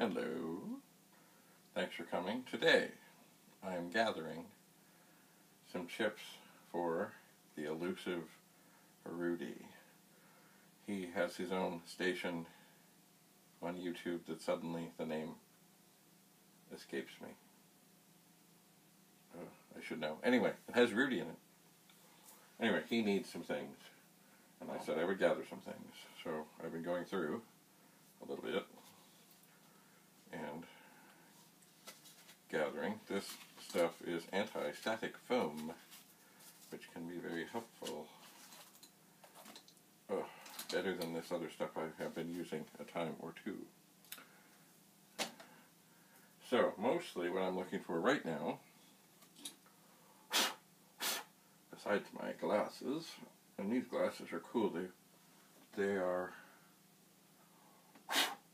Hello. Thanks for coming. Today I am gathering some chips for the elusive Rudy. He has his own station on YouTube that suddenly the name escapes me. I should know. Anyway, it has Rudy in it. Anyway, he needs some things, and I said I would gather some things. So I've been going through a little bit and gathering. This stuff is anti-static foam, which can be very helpful. Better than this other stuff I have been using a time or two. So, mostly what I'm looking for right now, besides my glasses, and these glasses are cool, they are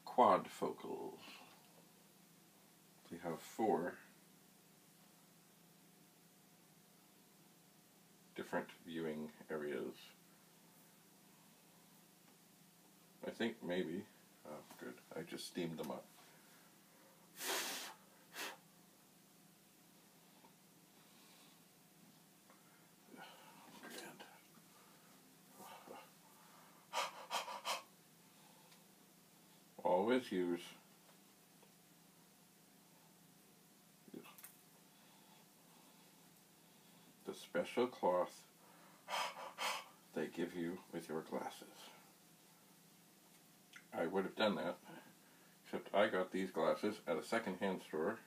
quadfocals. They have 4 different viewing areas. I think maybe, good, I just steamed them up. Grand. Always use the special cloth they give you with your glasses. I would have done that, except I got these glasses at a second-hand store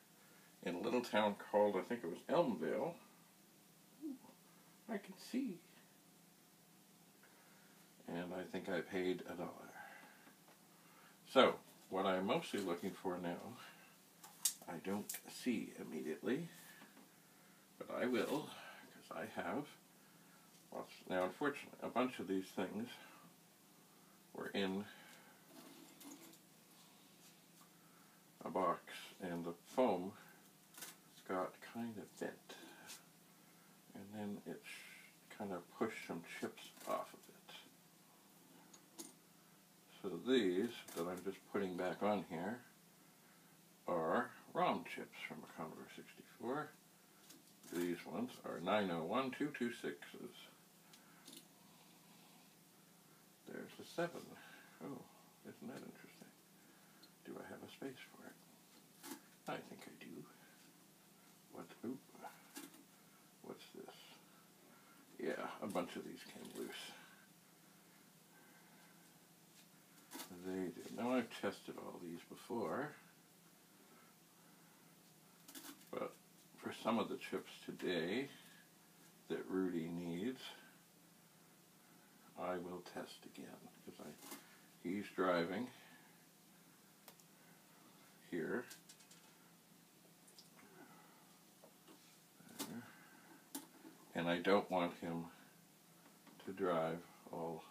in a little town called, I think it was Elmvale. Ooh, I can see. And I think I paid $1. So, what I'm mostly looking for now, I don't see immediately, but I will, because I have lots. Now, unfortunately, a bunch of these things were in a box, and the foam got kind of bent, and then it kind of pushed some chips off of it. So these that I'm just putting back on here are ROM chips from a Commodore 64. These ones are 901226s. There's the 7. Oh, isn't that interesting? Do I have a space for it? I think I do. What's this? Yeah, a bunch of these came loose. They did. Now I've tested all these before, but for some of the chips today that Rudy needs, I will test again, because he's driving here, and I don't want him to drive all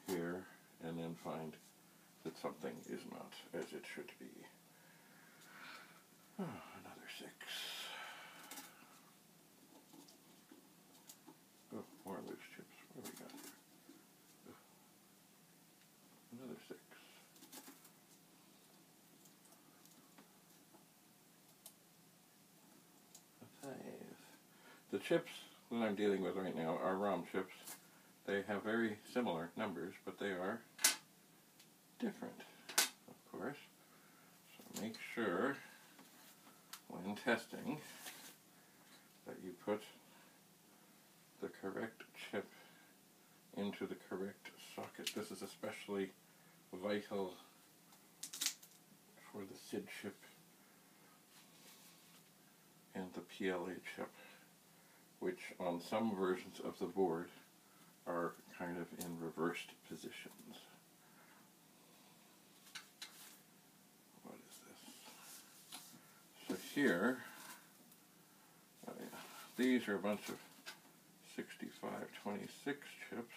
here and then find that something is not as it should be. Oh, another 6. Oh, more loose chips. What do we got here? Oh, another 6. A 5. The chips that I'm dealing with right now are ROM chips. They have very similar numbers, but they are different, of course. So make sure when testing that you put the correct chip into the correct socket. This is especially vital for the SID chip and the PLA chip, which on some versions of the board are kind of in reversed positions. What is this? So here, these are a bunch of 6526 chips.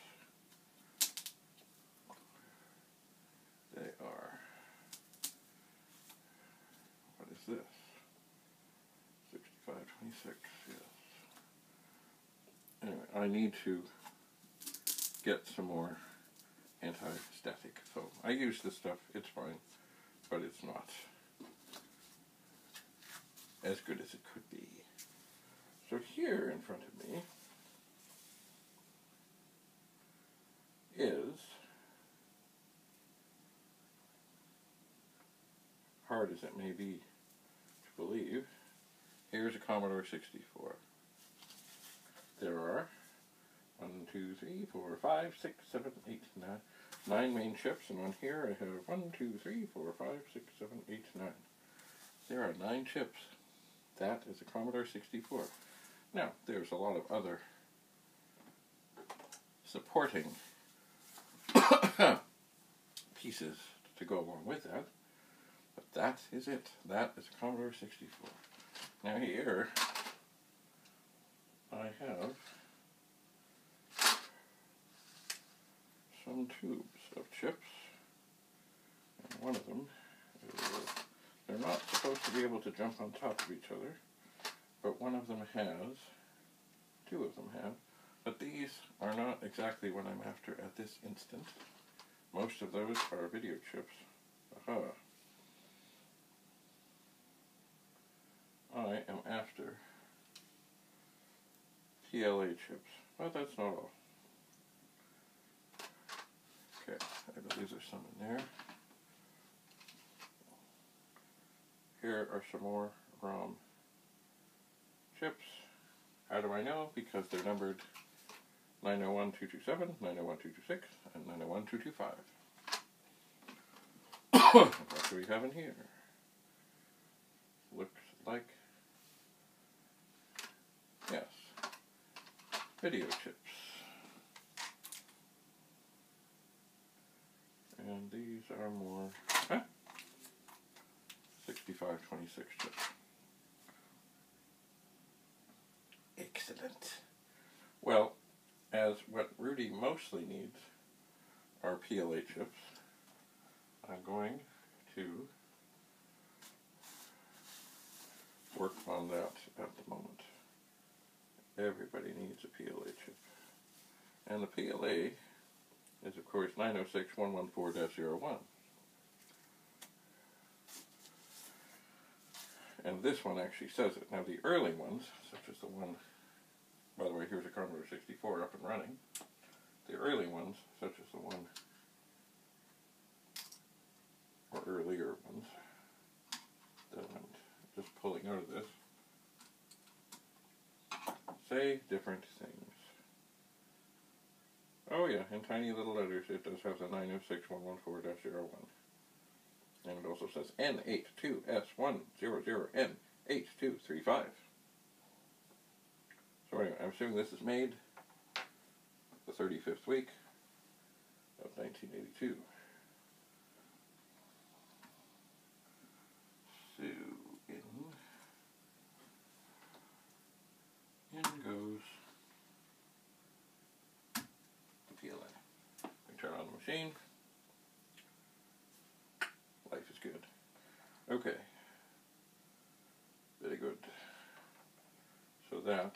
They are, what is this? 6526, yes. Anyway, I need to get some more anti-static foam. I use this stuff, it's fine. but it's not as good as it could be. So here in front of me is, hard as it may be to believe, here's a Commodore 64. There are 1, 2, 3, 4, 5, 6, 7, 8, 9 main chips, and on here I have 1, 2, 3, 4, 5, 6, 7, 8, 9. There are 9 chips. That is a Commodore 64. Now, there's a lot of other supporting pieces to go along with that, but that is it. That is a Commodore 64. Now here I have some tubes of chips, and one of them is, they're not supposed to be able to jump on top of each other, but one of them has, 2 of them have, but these are not exactly what I'm after at this instant. Most of those are video chips. Aha. I am after PLA chips, but that's not all. Okay, I believe there's some in there. Here are some more ROM chips. How do I know? Because they're numbered 901-227, 901-226, and 901-225. What do we have in here? Looks like, yes, video chips. And these are more 6526 chips. Excellent. Well, as what Rudy mostly needs are PLA chips, I'm going to work on that at the moment. Everybody needs a PLA chip. And the PLA is, of course, 906.114-01. And this one actually says it. Now, the early ones, such as the one, by the way, here's a Commodore 64 up and running. The early ones, such as the one, or earlier ones, that I'm just pulling out of this, say different things. Oh yeah, in tiny little letters it does have the 906.114-01. And it also says N82S100N8235. So anyway, I'm assuming this is made the 35th week of 1982. So in goes the PLA. We turn on the machine. Life is good. Okay. Very good. So that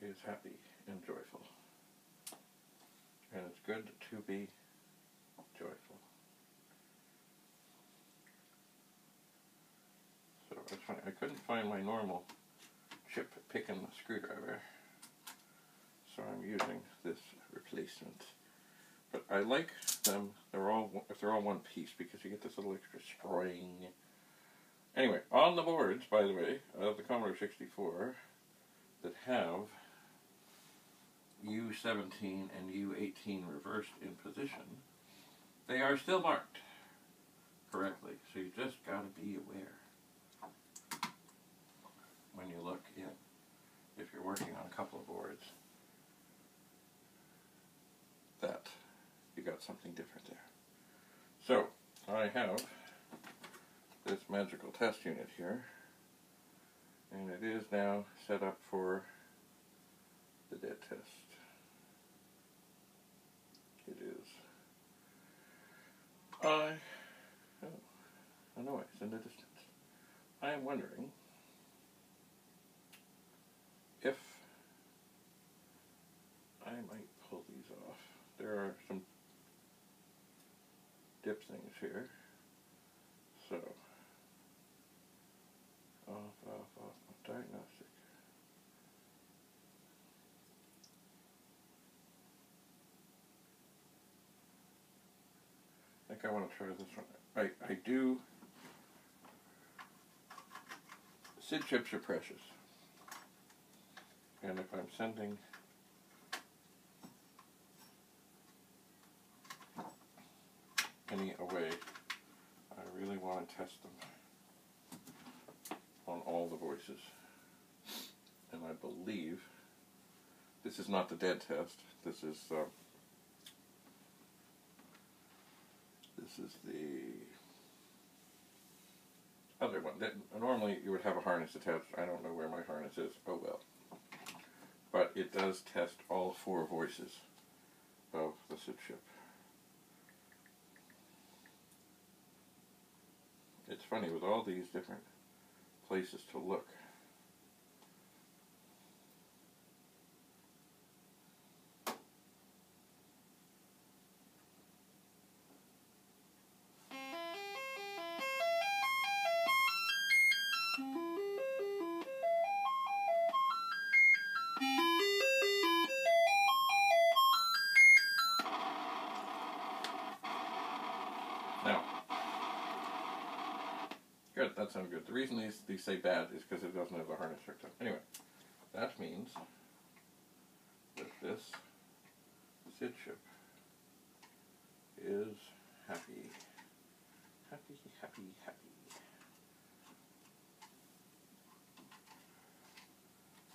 is happy and joyful. And it's good to be joyful. So it's funny, I couldn't find my normal chip picking screwdriver, so I'm using this replacement. But I like them, if they're all one piece, because you get this little extra spring. Anyway, on the boards, by the way, of the Commodore 64 that have U17 and U18 reversed in position, they are still marked correctly, so you just gotta be aware when you look in, if you're working on a couple of boards, that you got something different there. So, I have this magical test unit here, and it is now set up for the dead test. It is. Oh, no, it's in the distance. I am wondering if I might pull these off. There are some dip things here. think I want to try this one. I do. SID chips are precious. And if I'm sending any away, I really want to test them on all the voices. And I believe this is not the dead test. This is the other one. Normally you would have a harness attached. I don't know where my harness is. Oh well. But it does test all 4 voices of the SID chip. It's funny with all these different places to look. Now, good, that sounded good. The reason these say bad is because it doesn't have the harness hooked up. Anyway, that means that this SID chip is happy. Happy, happy, happy.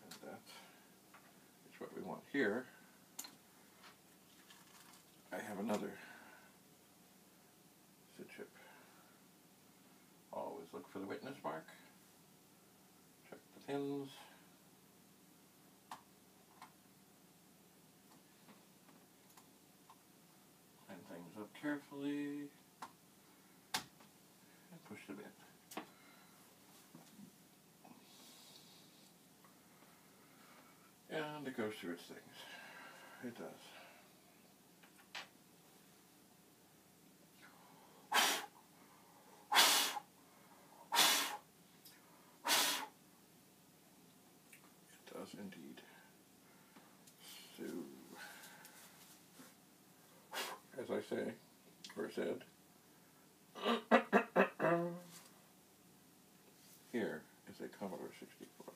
And that is what we want here. I have another SID chip. Always look for the witness mark. Check the pins. Line things up carefully. And push them in. And it goes through its things. It does. Indeed. So, as I say, or said, here is a Commodore 64.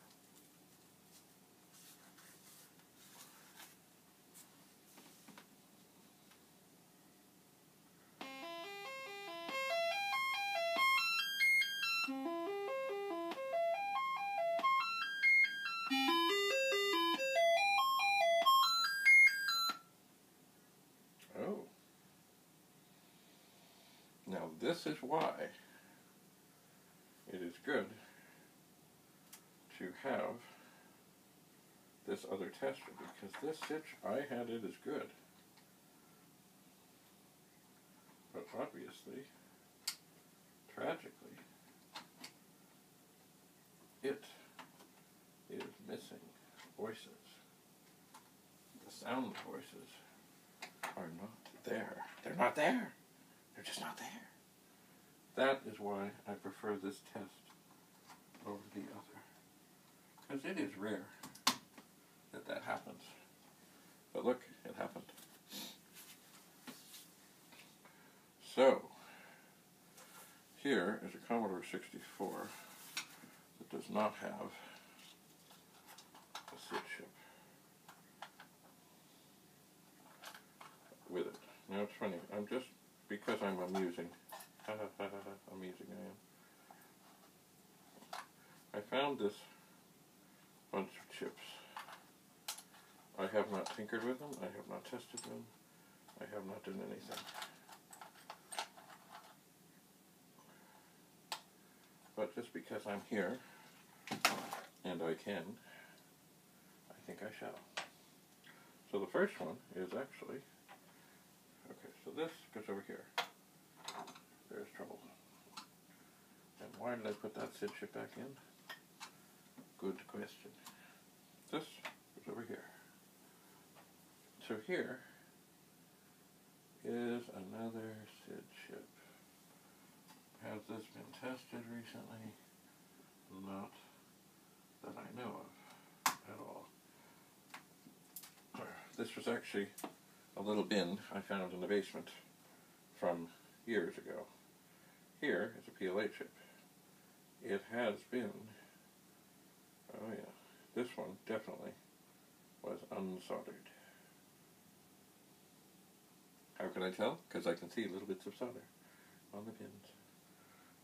Now this is why it is good to have this other tester, because this stitch, I had it as good. But obviously, tragically, it is missing voices. The sound voices are not there. They're not there. They're just not there. That is why I prefer this test over the other. Because it is rare that that happens. But look, it happened. So, here is a Commodore 64 that does not have a SID chip with it. Now it's funny, I'm just, because I'm amusing, amusing I am, I found this bunch of chips. I have not tinkered with them, I have not tested them, I have not done anything. But just because I'm here, and I can, I think I shall. So the first one is actually, okay, so this goes over here. There's trouble. And why did I put that SID chip back in? Good question. This goes over here. So here is another SID chip. Has this been tested recently? Not that I know of at all. This was actually a little bin I found in the basement from years ago. Here is a PLA chip. It has been, oh yeah, this one definitely was unsoldered. How can I tell? Because I can see little bits of solder on the pins.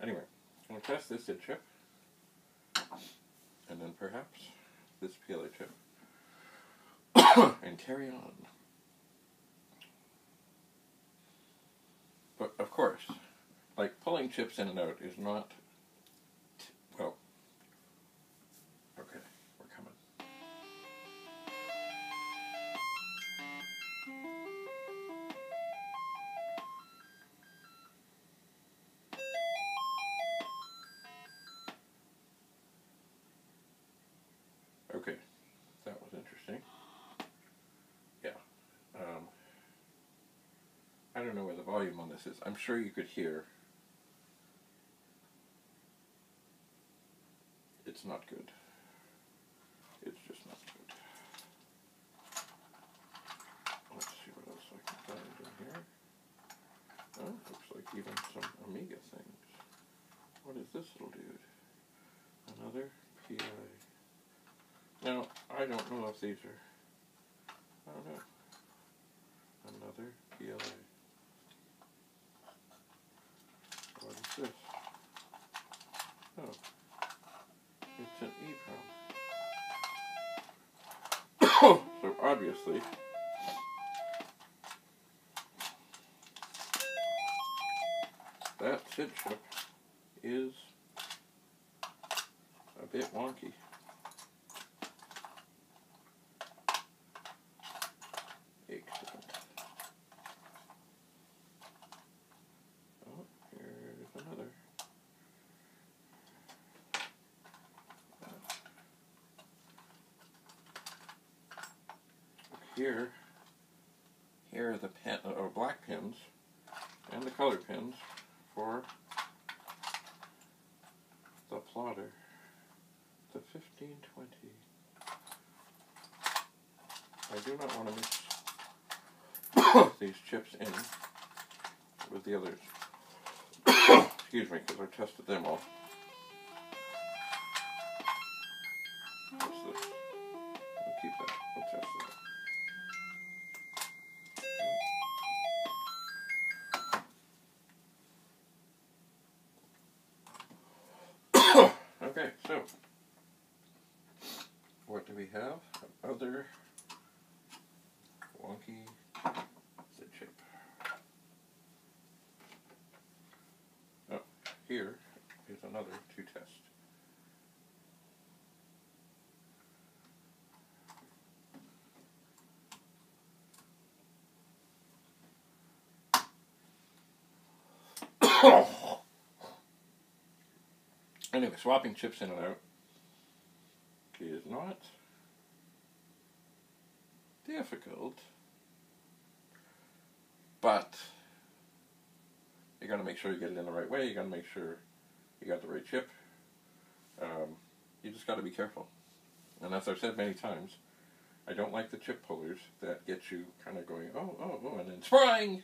Anyway, I'm going to test this SID chip, and then perhaps this PLA chip, and carry on. But of course, like pulling chips in and out is not, well, okay, we're coming. Okay, that was interesting. Yeah. I don't know where the volume on this is. I'm sure you could hear. It's not good. It's just not good. Let's see what else I can find in here. Oh, looks like even some Amiga things. What is this little dude? Another pet-ieee. Now, I don't know if these are, I don't know. Another pet-ieee. What is this? Oh, it's an EEPROM. So obviously, that SID chip is a bit wonky. Excellent. Oh, here's another. Here are the black pins and the color pins for the plotter, the 1520. I do not want to mix these chips in with the others. Excuse me, because I tested them all. What's this? We'll keep that. We'll test that. Okay, so what do we have? Another wonky SID chip. Oh, here is another to test. Anyway, swapping chips in and out is not difficult, but you got to make sure you get it in the right way. You got to make sure you got the right chip. You just got to be careful. And as I've said many times, I don't like the chip pullers that get you kind of going, oh, and then spring,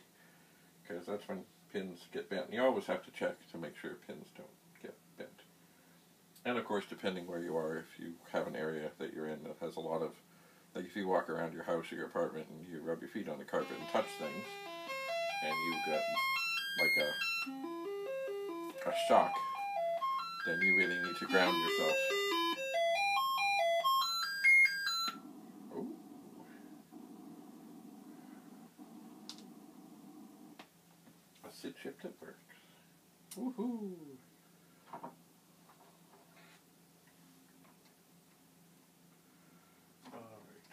because that's when pins get bent. And you always have to check to make sure pins don't get bent. And of course, depending where you are, if you have an area that you're in that has a lot of, like if you walk around your house or your apartment and you rub your feet on the carpet and touch things, and you've got like a shock, then you really need to ground yourself. Ooh. A SID chip that works. Woohoo! Alright.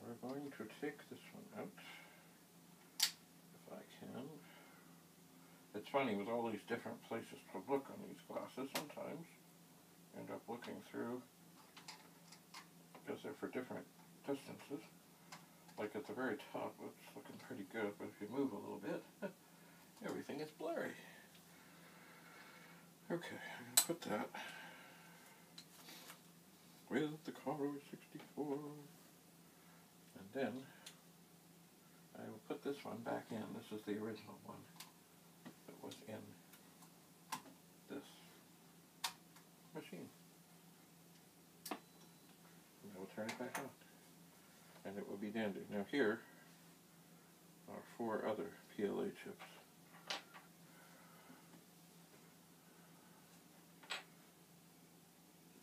We're going to take this one out, if I can. It's funny, with all these different places to look on these glasses, sometimes you end up looking through, because they're for different distances. Like at the very top, it's looking pretty good, but if you move a little bit, everything is blurry. Okay, I'm going to put that with the Commodore 64, and then I will put this one back in. This is the original one that was in this machine. And I will turn it back on, and it will be dandy. Now here are 4 other PLA chips.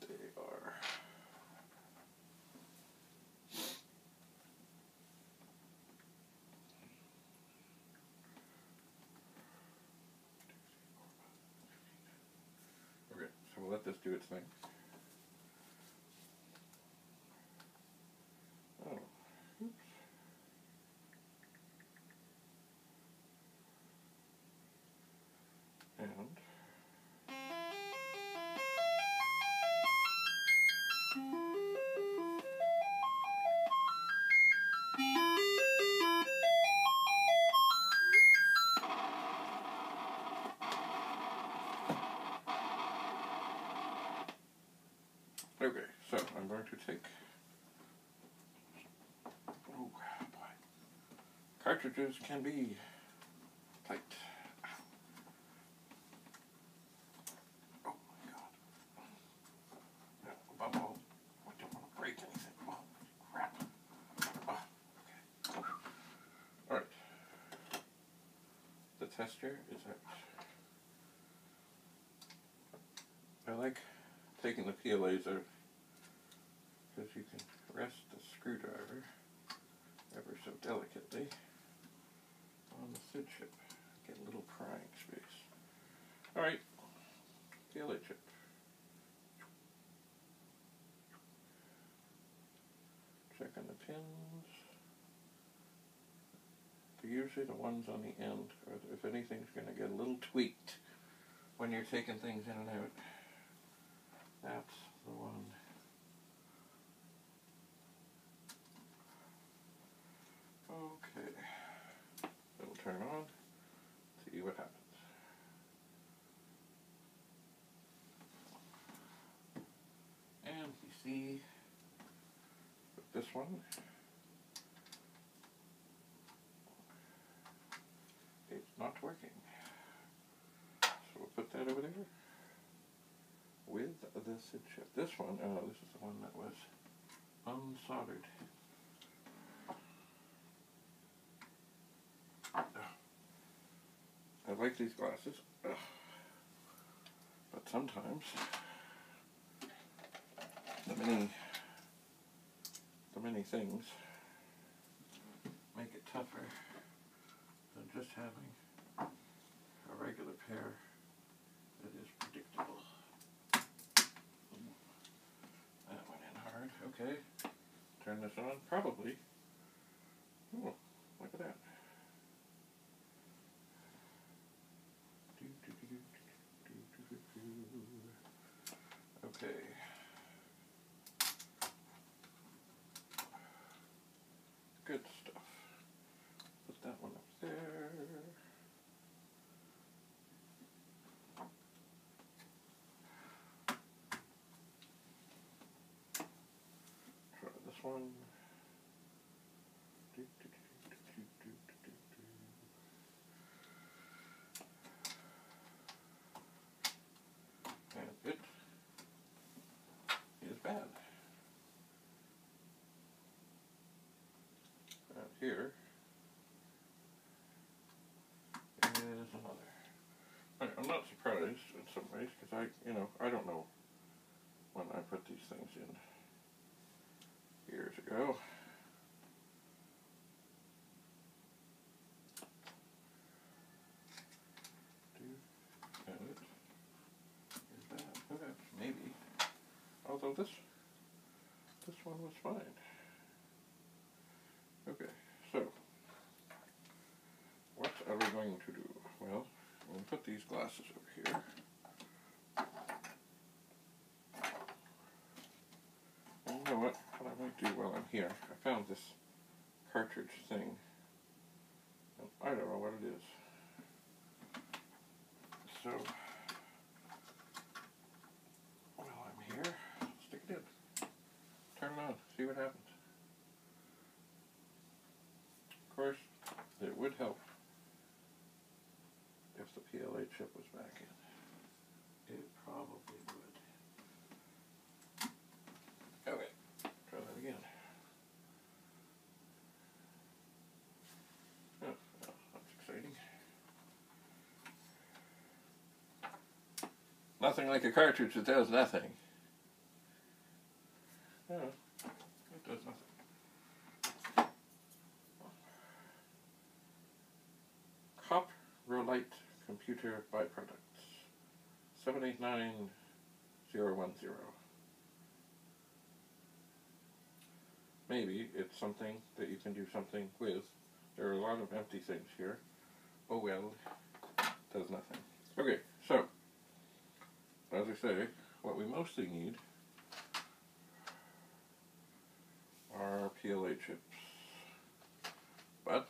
They are okay, so we'll let this do its thing. Oh, oops. And okay, so I'm going to take, oh boy, cartridges can be tight. Oh my god. No, above all, I don't want to break anything. Oh crap. Oh, okay. Alright. The tester is out. I like taking the PLAs out because you can rest the screwdriver ever so delicately on the SID chip. Get a little prying space. Alright, PLA chip. Check on the pins. Usually the ones on the end, or if anything's going to get a little tweaked when you're taking things in and out. That's the one. Okay. It'll turn on. See what happens. And you see with this one, it's not working. So we'll put that over there with the SID chip. This one, this is the one that was unsoldered. I like these glasses, but sometimes the many things make it tougher than just having a regular pair that is predictable. That went in hard. Okay, turn this on. Probably. Oh, look at that. Okay. Good stuff. Put that one up there. Try this one. And it is bad. And here is another. I'm not surprised in some ways because I don't know when I put these things in years ago. And it is bad. Okay, maybe. Although this one was fine. Okay, so what are we going to do? Well, we'll put these glasses over here. And you know what I might do while I'm here? I found this cartridge thing. And I don't know what it is. So, while I'm here, stick it in. Turn it on, see what happens. Of course, it would help PLA chip was back in. It probably would. Okay, try that again. Oh, well, that's exciting. Nothing like a cartridge that does nothing. No, it does nothing. Coprolite computer byproducts. 789010. Maybe it's something that you can do something with. There are a lot of empty things here. Oh well, does nothing. Okay, so, as I say, what we mostly need are PLA chips. But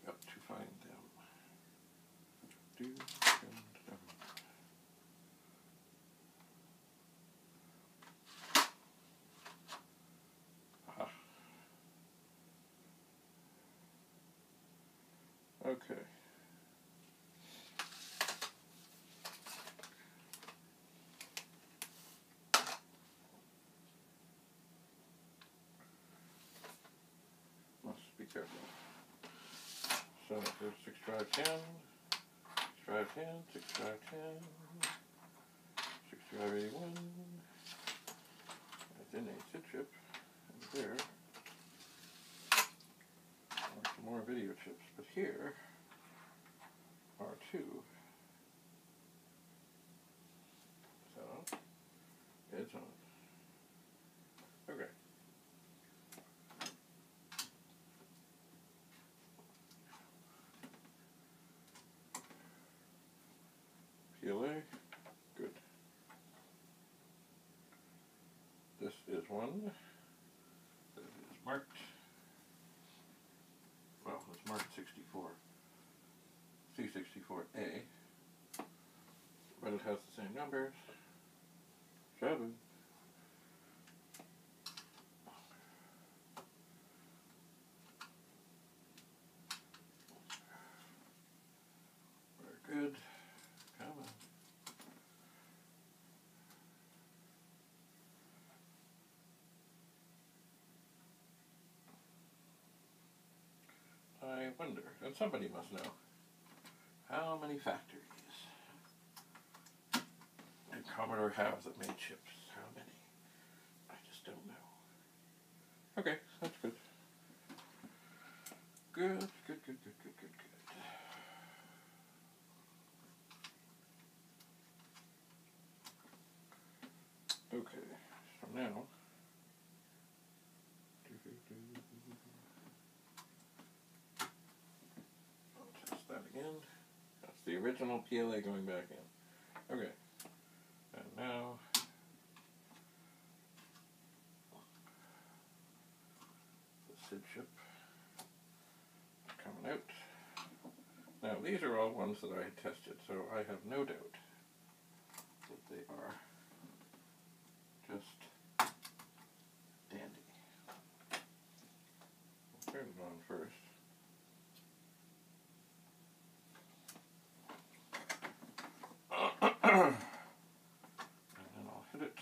got to find them. Do and dum. Aha. Okay. Must be careful. So there's 6 drive 10, 6 drive 10, 6 drive 10, 6 drive 81. That's in a SID chip. And there are some more video chips. But here are 2. So it's on. Okay. PLA, good. This is one that is marked, well, it's marked 64, C64A, but it has the same numbers, 7. Very good. Come on. I wonder, and somebody must know, how many factories did Commodore have that made chips? How many? I just don't know. Okay, that's good. Good, good, good, good, good, good, good. Okay, so now, I'll test that again. That's the original PLA going back in. Okay, and now, the SID chip is coming out. Now, these are all ones that I had tested, so I have no doubt that they are just dandy. We'll turn it on first. And then I'll hit it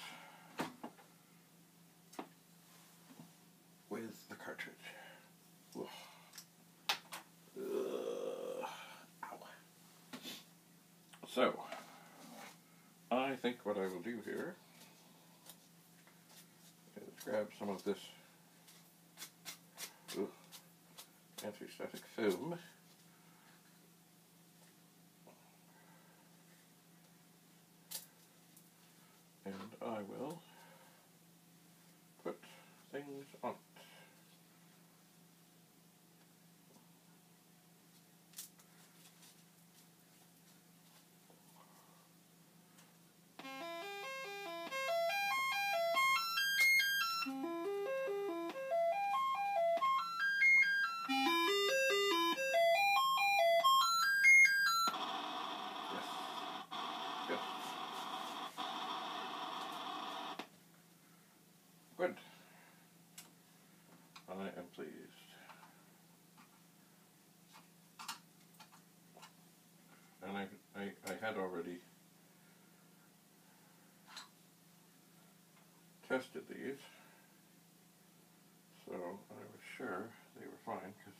with the cartridge. Ugh. Ow. So, I think what I will do here is grab some of this anti-static film and I will put things on it. Yes. Good. I am pleased. And I had already tested these, so I was sure they were fine, because,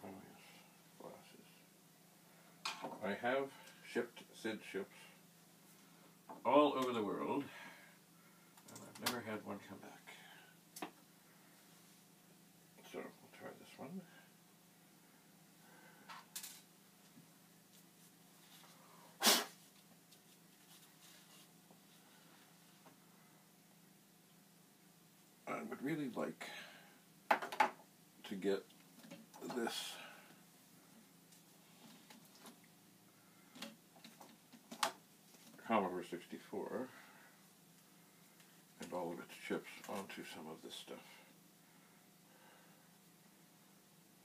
oh yes, glasses. I have shipped SID chips all over the world, and I've never had one come back. So, we'll try this one. I would really like to get this Commodore 64 and all of its chips onto some of this stuff.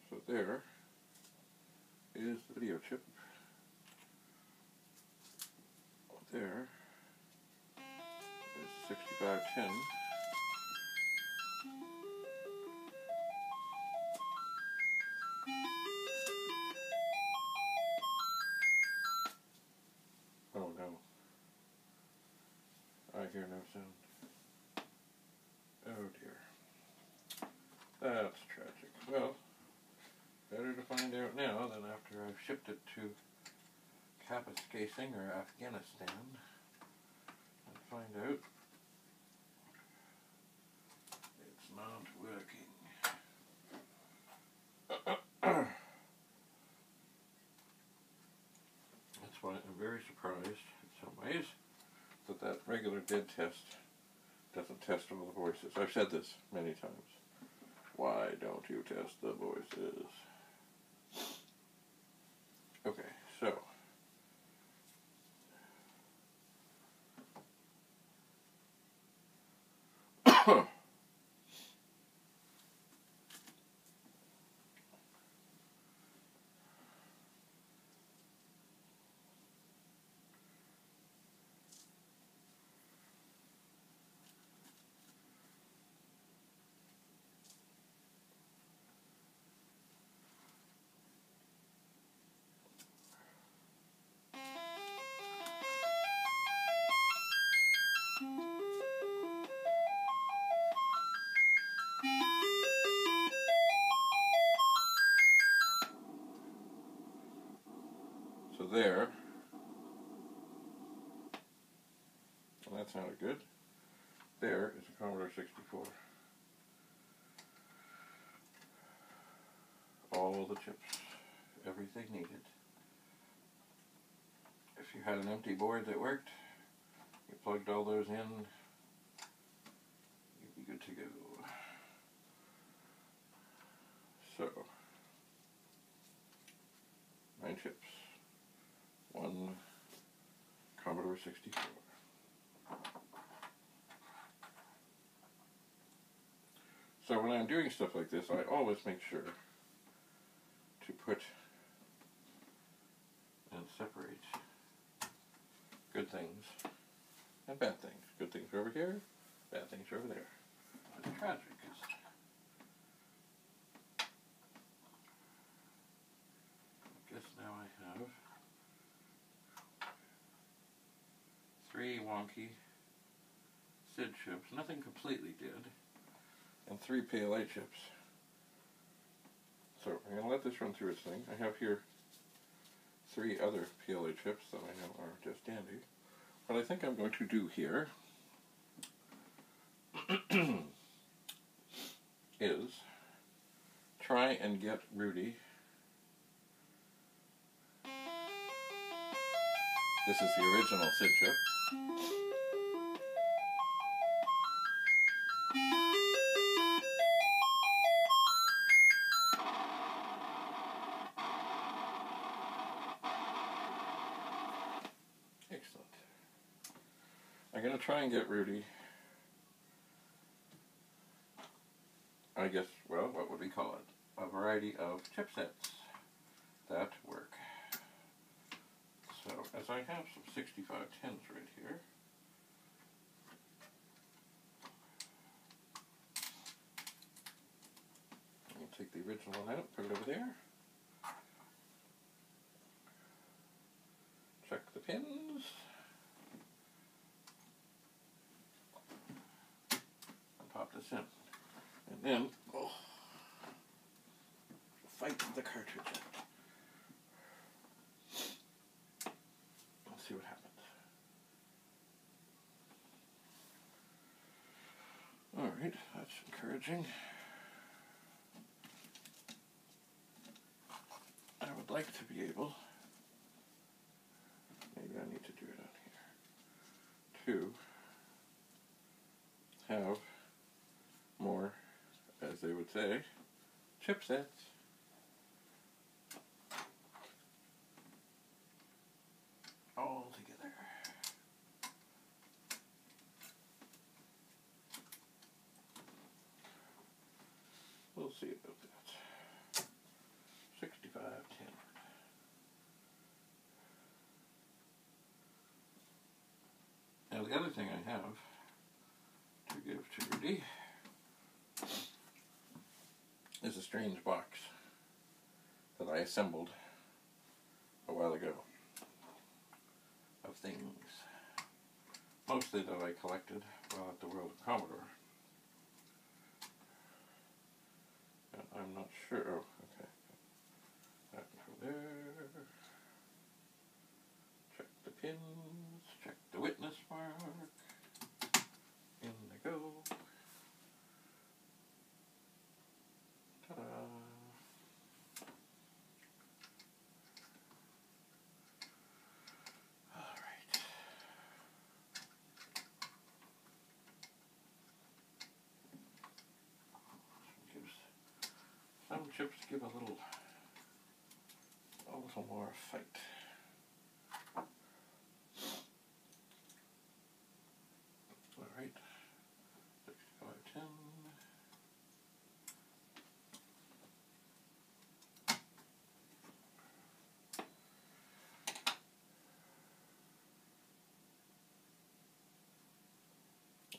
So there is the video chip. There is 6510. Oh no. I hear no sound. Oh dear. That's tragic. Well, better to find out now than after I've shipped it to Kapuskasing or Afghanistan and find out it's not working. That's why I'm very surprised in some ways that that regular dead test doesn't test all the voices. I've said this many times. Why don't you test the voices? Okay, so there, well, that sounded good. There is a Commodore 64. All the chips, everything needed. If you had an empty board that worked, you plugged all those in, you'd be good to go. So, 9 chips, 1 Commodore 64. So when I'm doing stuff like this, I always make sure to put and separate good things and bad things. Good things are over here, bad things are over there. It's tragic. I guess now I have 3 wonky SID chips, nothing completely dead, and 3 pet-ieee chips. So I'm going to let this run through its thing. I have here 3 other pet-ieee chips that I know are just dandy. What I think I'm going to do here is try and get Rudy. This is the original SID chip. Excellent. I'm going to try and get Rudy, I guess, well, what would we call it? A variety of chipsets that work. So, as I have some 6510s right here, Pull it out, put it over there. Check the pins. And pop this in. And then, fight the cartridge out. Let's see what happens. Alright, that's encouraging. I would like to be able, maybe I need to do it out here, to have more, as they would say, chipsets. All together. We'll see about that. 6510. Now the other thing I have to give to Rudy is a strange box that I assembled a while ago of things, mostly that I collected while at the World of Commodore. And I'm not sure, okay, that from there, check the pins, check the witness mark, in they go, ta-da! Some chips give a little more fight. All right, 6510.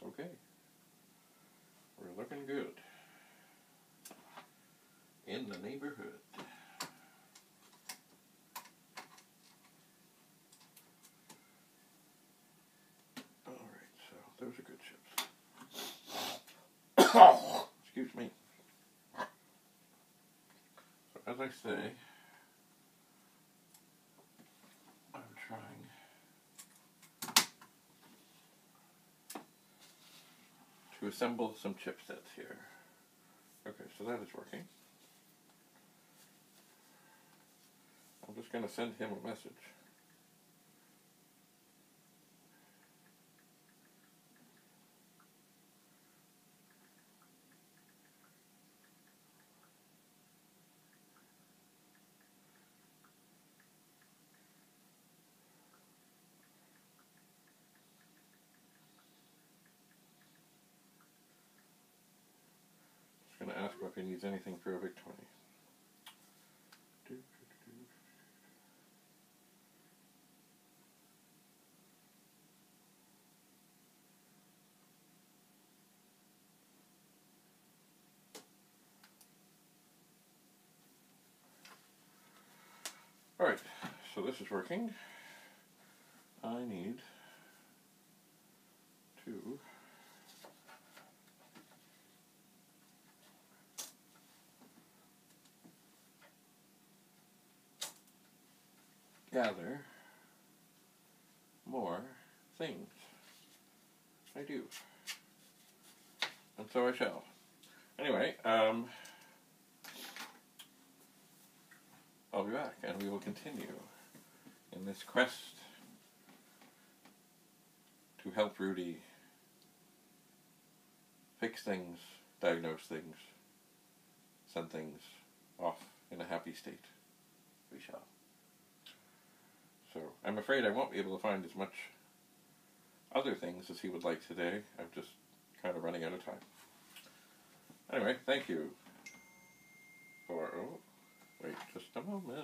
Okay, we're looking good. In the neighborhood. Alright, so those are good chips. Excuse me. So as I say, I'm trying to assemble some chipsets here. Okay, so that is working. I'm just going to send him a message. Just going to ask him if he needs anything for a Vic-20. Alright, so this is working. I need to gather more things. I do. And so I shall. Anyway, I'll be back and we will continue in this quest to help Rudy fix things, diagnose things, send things off in a happy state. We shall. So, I'm afraid I won't be able to find as much other things as he would like today. I'm just kind of running out of time. Anyway, thank you for... Oh, wait just a moment.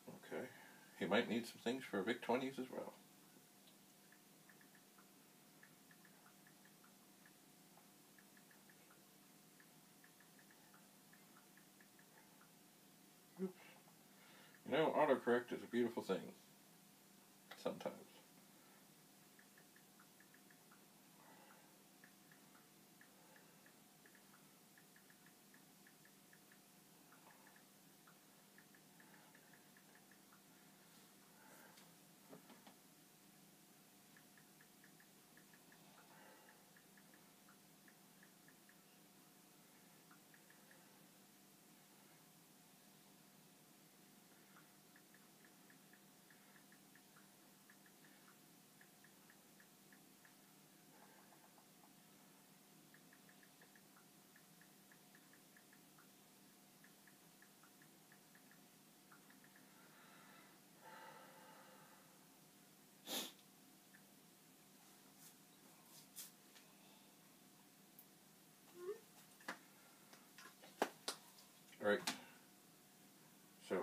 Okay, he might need some things for Vic-20s as well. Oops. You know, autocorrect is a beautiful thing. Sometimes. Alright, so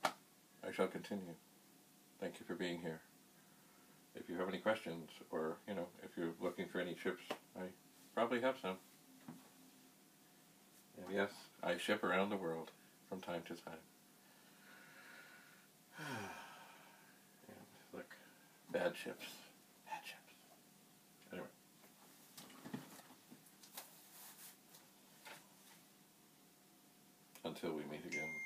I shall continue. Thank you for being here. If you have any questions, or, you know, if you're looking for any chips, I probably have some. And yes, I ship around the world from time to time. And look, bad chips. Bad chips. Anyway. Until we meet again.